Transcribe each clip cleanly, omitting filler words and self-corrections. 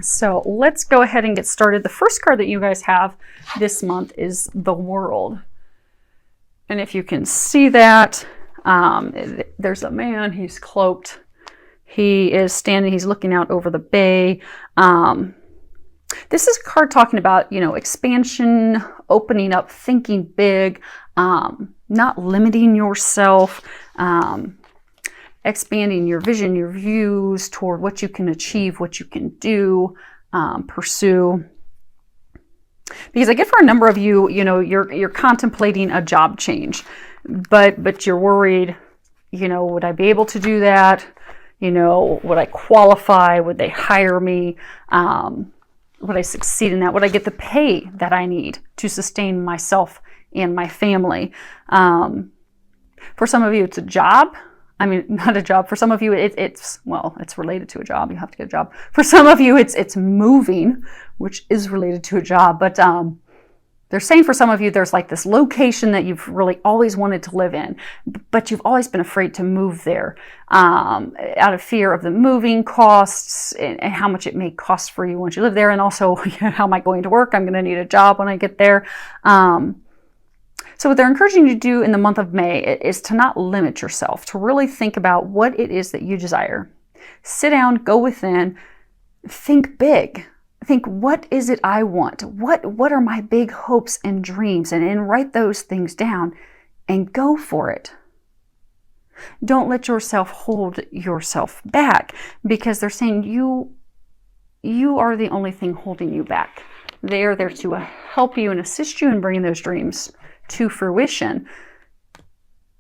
So let's go ahead and get started. The first card that you guys have this month is the World. And if you can see that, there's a man, he's cloaked. He is standing, he's looking out over the bay. This is a card talking about, expansion, opening up, thinking big, not limiting yourself, expanding your vision, your views toward what you can achieve, what you can do, pursue. Because I get for a number of you, you're contemplating a job change, but you're worried, would I be able to do that? Would I qualify? Would they hire me? Would I succeed in that? Would I get the pay that I need to sustain myself and my family? For some of you, it's a job. I mean, not a job. For some of you, it's related to a job. You have to get a job. For some of you, it's moving, which is related to a job. But they're saying for some of you, there's like this location that you've really always wanted to live in, but you've always been afraid to move there out of fear of the moving costs and how much it may cost for you once you live there. And also, how am I going to work? I'm going to need a job when I get there. So what they're encouraging you to do in the month of May is to not limit yourself, to really think about what it is that you desire. Sit down, go within, think big. Think, what is it I want? What are my big hopes and dreams? And write those things down and go for it. Don't let yourself hold yourself back, because they're saying you are the only thing holding you back. They are there to help you and assist you in bringing those dreams to fruition,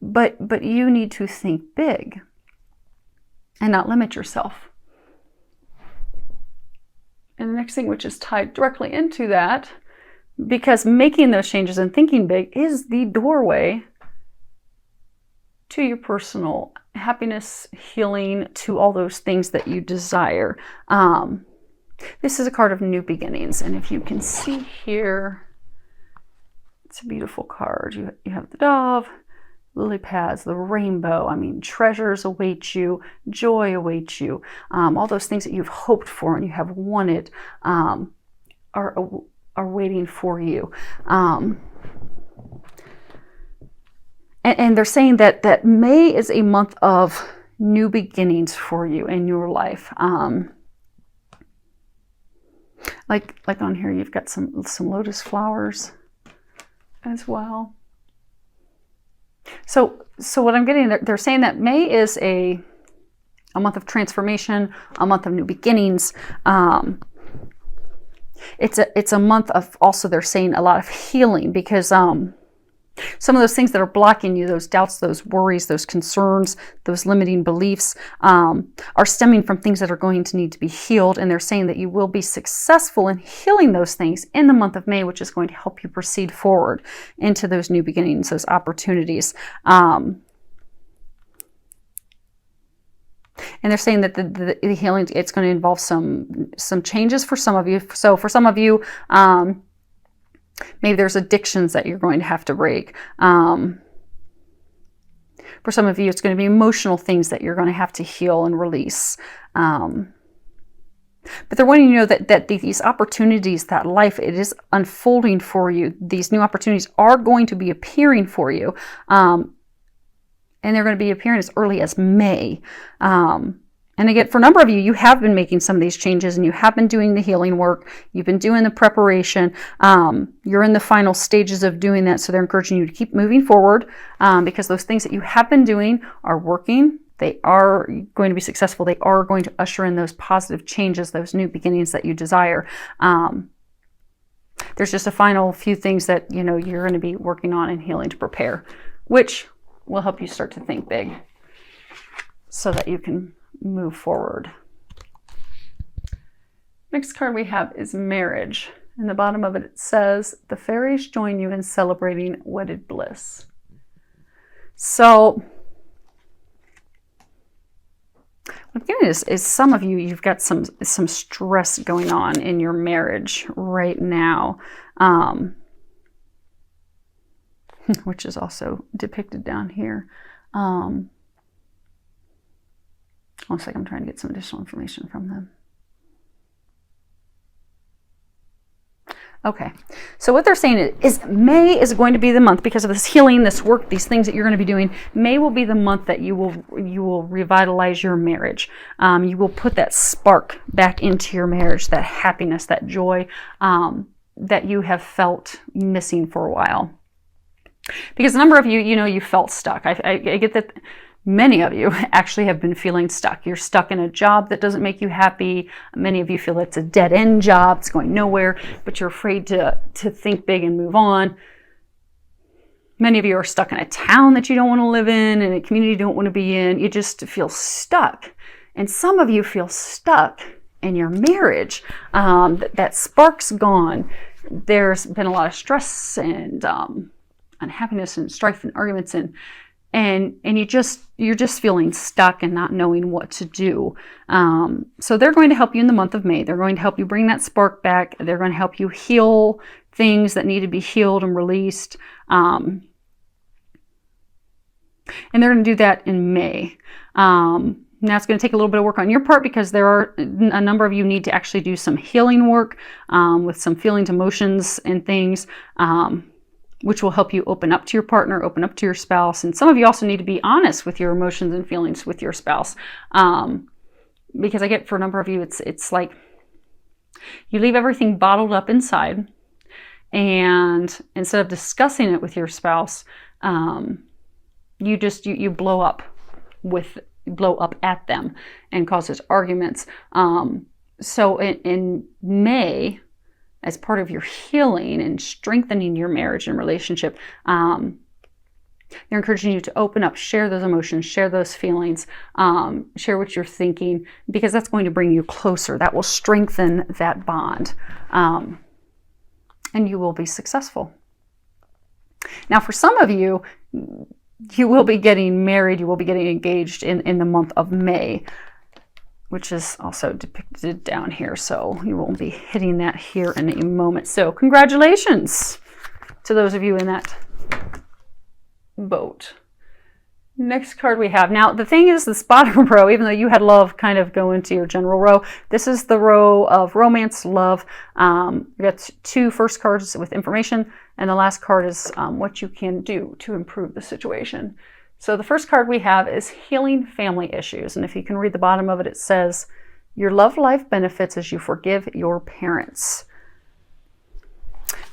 but you need to think big and not limit yourself. And the next thing, which is tied directly into that, because making those changes and thinking big is the doorway to your personal happiness, healing, to all those things that you desire. This is a card of new beginnings, and if you can see here, it's a beautiful card. You have the dove, lily pads, the rainbow. I mean, treasures await you, joy awaits you. All those things that you've hoped for and you have wanted are waiting for you. And they're saying that May is a month of new beginnings for you in your life. Like on here, you've got some lotus flowers as well. So what I'm getting, they're saying that May is a month of transformation, a month of new beginnings. It's a month of also, they're saying, a lot of healing, because some of those things that are blocking you, those doubts, those worries, those concerns, those limiting beliefs, are stemming from things that are going to need to be healed. And they're saying that you will be successful in healing those things in the month of May, which is going to help you proceed forward into those new beginnings, those opportunities. And they're saying that the healing, it's going to involve some changes for some of you. So for some of you, maybe there's addictions that you're going to have to break. For some of you, it's going to be emotional things that you're going to have to heal and release. But they're wanting you to know that these opportunities, that life, it is unfolding for you. These new opportunities are going to be appearing for you. And they're going to be appearing as early as May. And again, for a number of you, you have been making some of these changes and you have been doing the healing work. You've been doing the preparation. You're in the final stages of doing that. So they're encouraging you to keep moving forward, because those things that you have been doing are working. They are going to be successful. They are going to usher in those positive changes, those new beginnings that you desire. There's just a final few things that, you're going to be working on and healing to prepare, which will help you start to think big so that you can move forward. Next card we have is marriage. In the bottom of it, it says, the fairies join you in celebrating wedded bliss. So what I'm getting is some of you, you've got some stress going on in your marriage right now, which is also depicted down here. Looks like I'm trying to get some additional information from them. Okay, so what they're saying is May is going to be the month, because of this healing, this work, these things that you're going to be doing. May will be the month that you will revitalize your marriage. You will put that spark back into your marriage, that happiness, that joy that you have felt missing for a while. Because a number of you, you felt stuck. I get that. Many of you actually have been feeling stuck. You're stuck in a job that doesn't make you happy. Many of you feel it's a dead-end job. It's going nowhere, but you're afraid to think big and move on. Many of you are stuck in a town that you don't want to live in, a community you don't want to be in. You just feel stuck. And some of you feel stuck in your marriage. That spark's gone. There's been a lot of stress and unhappiness and strife and arguments and you're just feeling stuck and not knowing what to do. So they're going to help you in the month of May. They're going to help you bring that spark back. They're going to help you heal things that need to be healed and released. And they're going to do that in May. Now it's going to take a little bit of work on your part, because there are a number of you need to actually do some healing work with some feelings, emotions, and things. Which will help you open up to your partner, open up to your spouse. And some of you also need to be honest with your emotions and feelings with your spouse. Because I get, for a number of you, it's like you leave everything bottled up inside, and instead of discussing it with your spouse, you blow up at them and causes arguments. So in May, as part of your healing and strengthening your marriage and relationship, they're encouraging you to open up, share those emotions, share those feelings, share what you're thinking, because that's going to bring you closer. That will strengthen that bond, and you will be successful. Now, for some of you, you will be getting married, you will be getting engaged in the month of May, which is also depicted down here. So you won't be hitting that here in a moment. So congratulations to those of you in that boat. Next card we have. Now, the thing is, this bottom row, even though you had love kind of go into your general row, this is the row of romance, love. We got two first cards with information, and the last card is what you can do to improve the situation. So the first card we have is healing family issues. And if you can read the bottom of it, it says, your love life benefits as you forgive your parents.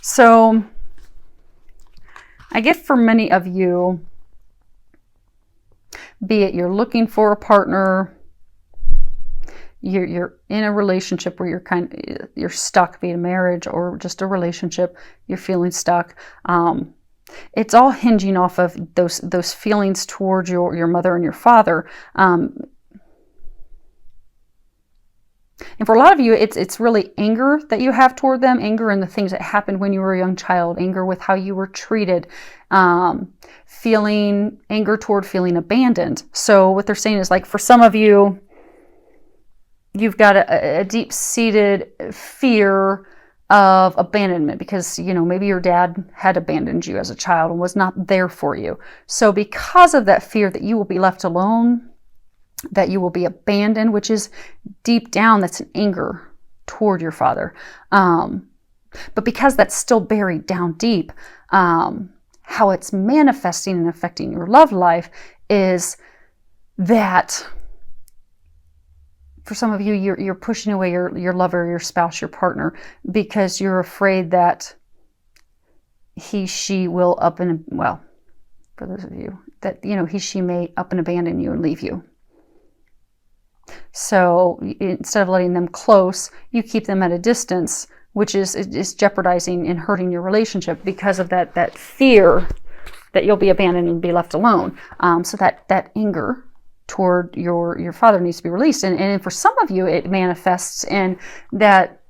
So I get, for many of you, be it you're looking for a partner, you're in a relationship where you're stuck, be it a marriage or just a relationship, you're feeling stuck. It's all hinging off of those feelings towards your mother and your father. And for a lot of you, it's really anger that you have toward them, anger in the things that happened when you were a young child, anger with how you were treated, feeling anger toward feeling abandoned. So what they're saying is, like, for some of you, you've got a deep-seated fear of abandonment, because maybe your dad had abandoned you as a child and was not there for you. So because of that fear that you will be left alone, that you will be abandoned, which is deep down, that's an anger toward your father. But because that's still buried down deep, how it's manifesting and affecting your love life is that for some of you, you're pushing away your lover, your spouse, your partner, because you're afraid that she will for those of you that, she may up and abandon you and leave you. So instead of letting them close, you keep them at a distance, which is jeopardizing and hurting your relationship because of that fear that you'll be abandoned and be left alone. So that anger toward your father needs to be released. And for some of you, it manifests in that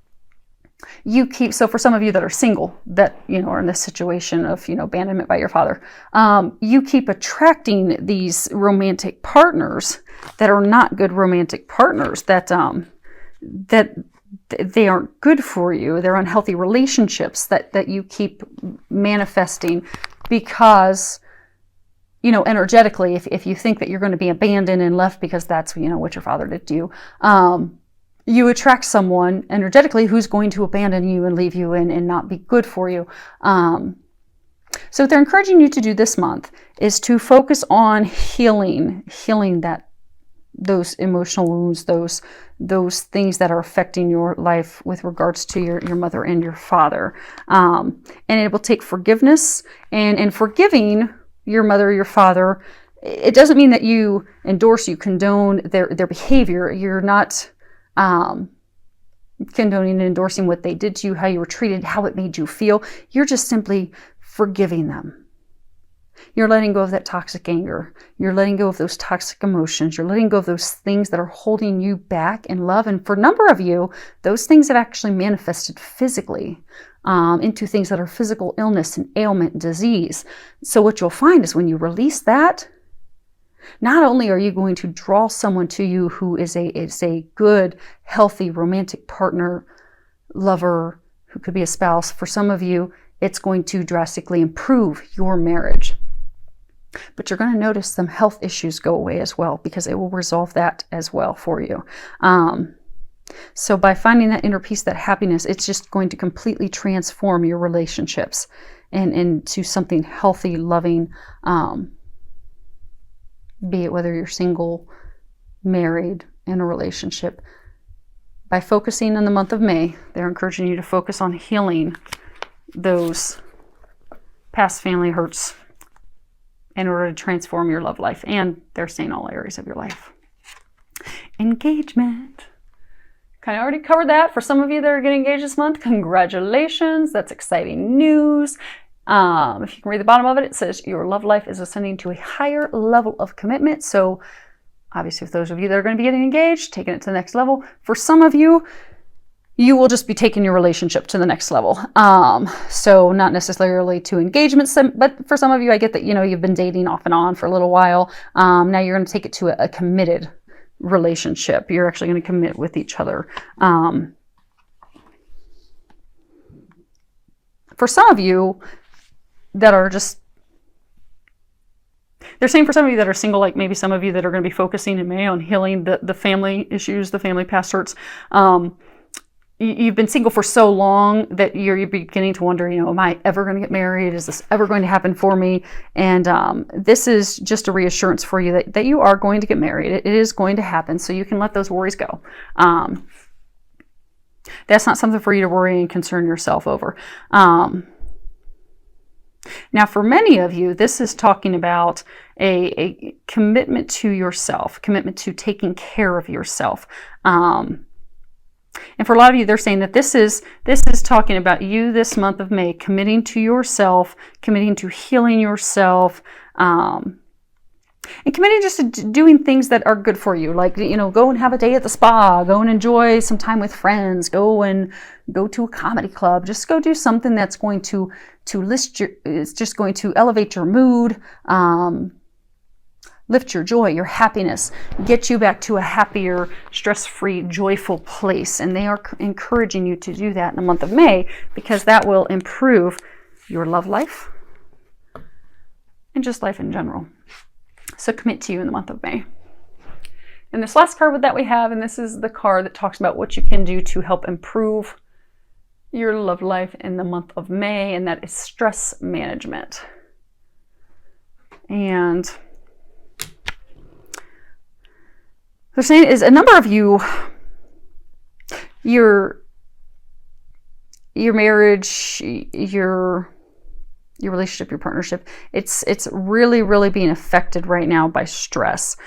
you keep, so for some of you that are single, that, are in this situation of, abandonment by your father, you keep attracting these romantic partners that are not good romantic partners, that they aren't good for you. They're unhealthy relationships that you keep manifesting because, energetically, if you think that you're going to be abandoned and left because that's, what your father did to you, you attract someone energetically who's going to abandon you and leave you and not be good for you. So what they're encouraging you to do this month is to focus on healing those emotional wounds, those things that are affecting your life with regards to your mother and your father. And it will take forgiveness, and forgiving your mother or your father, it doesn't mean that you endorse, you condone their behavior. You're not condoning and endorsing what they did to you, how you were treated, how it made you feel. You're just simply forgiving them. You're letting go of that toxic anger. You're letting go of those toxic emotions. You're letting go of those things that are holding you back in love. And for a number of you, those things have actually manifested physically into things that are physical illness and ailment and disease. So what you'll find is when you release that, not only are you going to draw someone to you who is a good, healthy, romantic partner, lover, who could be a spouse. For some of you, it's going to drastically improve your marriage. But you're going to notice some health issues go away as well, because it will resolve that as well for you. So by finding that inner peace, that happiness, it's just going to completely transform your relationships and into something healthy, loving, be it whether you're single, married, in a relationship. By focusing on the month of May, they're encouraging you to focus on healing those past family hurts in order to transform your love life. And they're saying all areas of your life. Engagement. Kind of already covered that. For some of you that are getting engaged this month, congratulations. That's exciting news. If you can read the bottom of it, it says your love life is ascending to a higher level of commitment. So obviously, with those of you that are going to be getting engaged, taking it to the next level. For some of you, you will just be taking your relationship to the next level. So not necessarily to engagements, but for some of you, I get that, you've been dating off and on for a little while. Now you're going to take it to a committed relationship. You're actually going to commit with each other. For some of you that are just, they're saying for some of you that are single, like maybe some of you that are going to be focusing in May on healing the family issues, the family past hurts. You've been single for so long that you're beginning to wonder, am I ever going to get married? Is this ever going to happen for me? And this is just a reassurance for you that you are going to get married. It is going to happen, so you can let those worries go. That's not something for you to worry and concern yourself over. Now, for many of you, this is talking about a commitment to yourself, commitment to taking care of yourself. And for a lot of you, they're saying that this is talking about you this month of May, committing to yourself, committing to healing yourself, and committing just to doing things that are good for you. Like, go and have a day at the spa, go and enjoy some time with friends, go to a comedy club, just go do something that's going to it's just going to elevate your mood, lift your joy, your happiness, get you back to a happier, stress-free, joyful place. And they are encouraging you to do that in the month of May, because that will improve your love life and just life in general. So commit to you in the month of May. And this last card that we have, and this is the card that talks about what you can do to help improve your love life in the month of May, and that is stress management. And they're saying is a number of you, your marriage, your relationship, your partnership, it's really, really being affected right now by stress.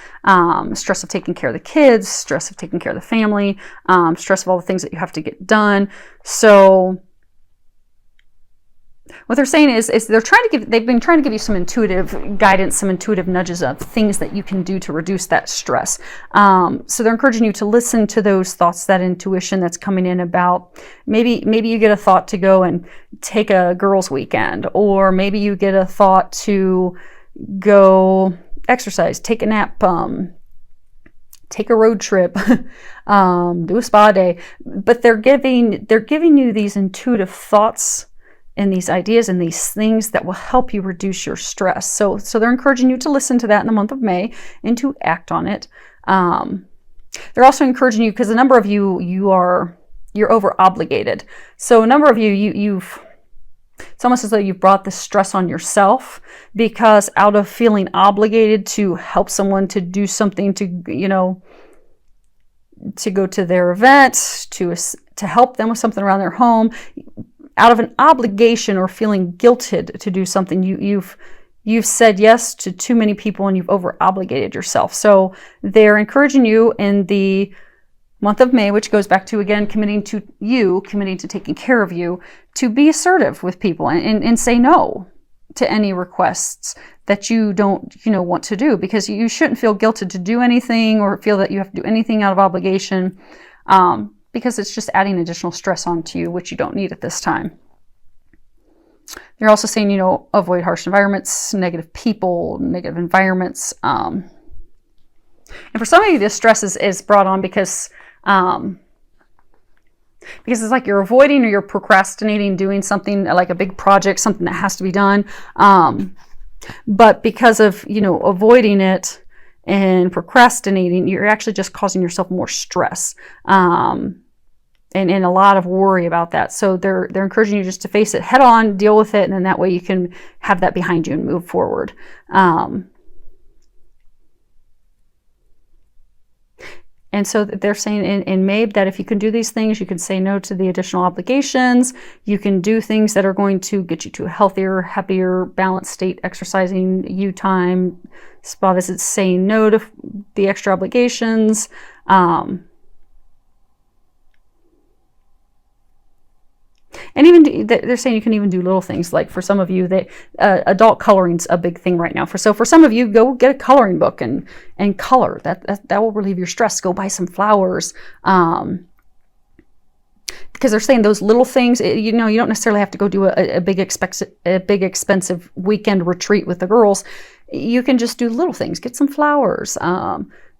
Stress of taking care of the kids, stress of taking care of the family, stress of all the things that you have to get done. So what they're saying is they've been trying to give you some intuitive guidance, some intuitive nudges of things that you can do to reduce that stress. So they're encouraging you to listen to those thoughts, that intuition that's coming in about maybe you get a thought to go and take a girls' weekend, or maybe you get a thought to go exercise, take a nap, take a road trip, do a spa day. But they're giving you these intuitive thoughts and these ideas and these things that will help you reduce your stress. So they're encouraging you to listen to that in the month of May and to act on it. They're also encouraging you, because a number of you're over obligated. So a number of it's almost as though you've brought this stress on yourself, because out of feeling obligated to help someone to do something, to, you know, to go to their event, to help them with something around their home, out of an obligation or feeling guilted to do something, you've said yes to too many people and you've over obligated yourself. So they're encouraging you in the month of May, which goes back to, again, committing to taking care of you, to be assertive with people and say no to any requests that you don't, want to do, because you shouldn't feel guilted to do anything or feel that you have to do anything out of obligation, because it's just adding additional stress onto you, which you don't need at this time. They're also saying, avoid harsh environments, negative people, negative environments. And for some of you, this stress is brought on because it's like you're avoiding or you're procrastinating doing something like a big project, something that has to be done. But because of, avoiding it and procrastinating, you're actually just causing yourself more stress. And a lot of worry about that. So they're encouraging you just to face it head on, deal with it, and then that way you can have that behind you and move forward. And so they're saying in May that if you can do these things, you can say no to the additional obligations. You can do things that are going to get you to a healthier, happier, balanced state, exercising, you time, spa visits, saying no to the extra obligations. And even they're saying you can even do little things, like for some of you, adult coloring's a big thing right now. For some of you, go get a coloring book and color. That will relieve your stress. Go buy some flowers, because they're saying those little things. You don't necessarily have to go do a big expensive weekend retreat with the girls. You can just do little things. Get some flowers.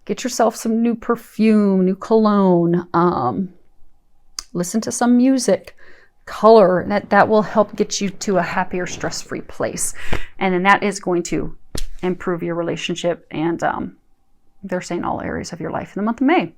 Get yourself some new perfume, new cologne. Listen to some music. Color, that will help get you to a happier, stress-free place, and then that is going to improve your relationship, and they're saying all areas of your life in the month of May.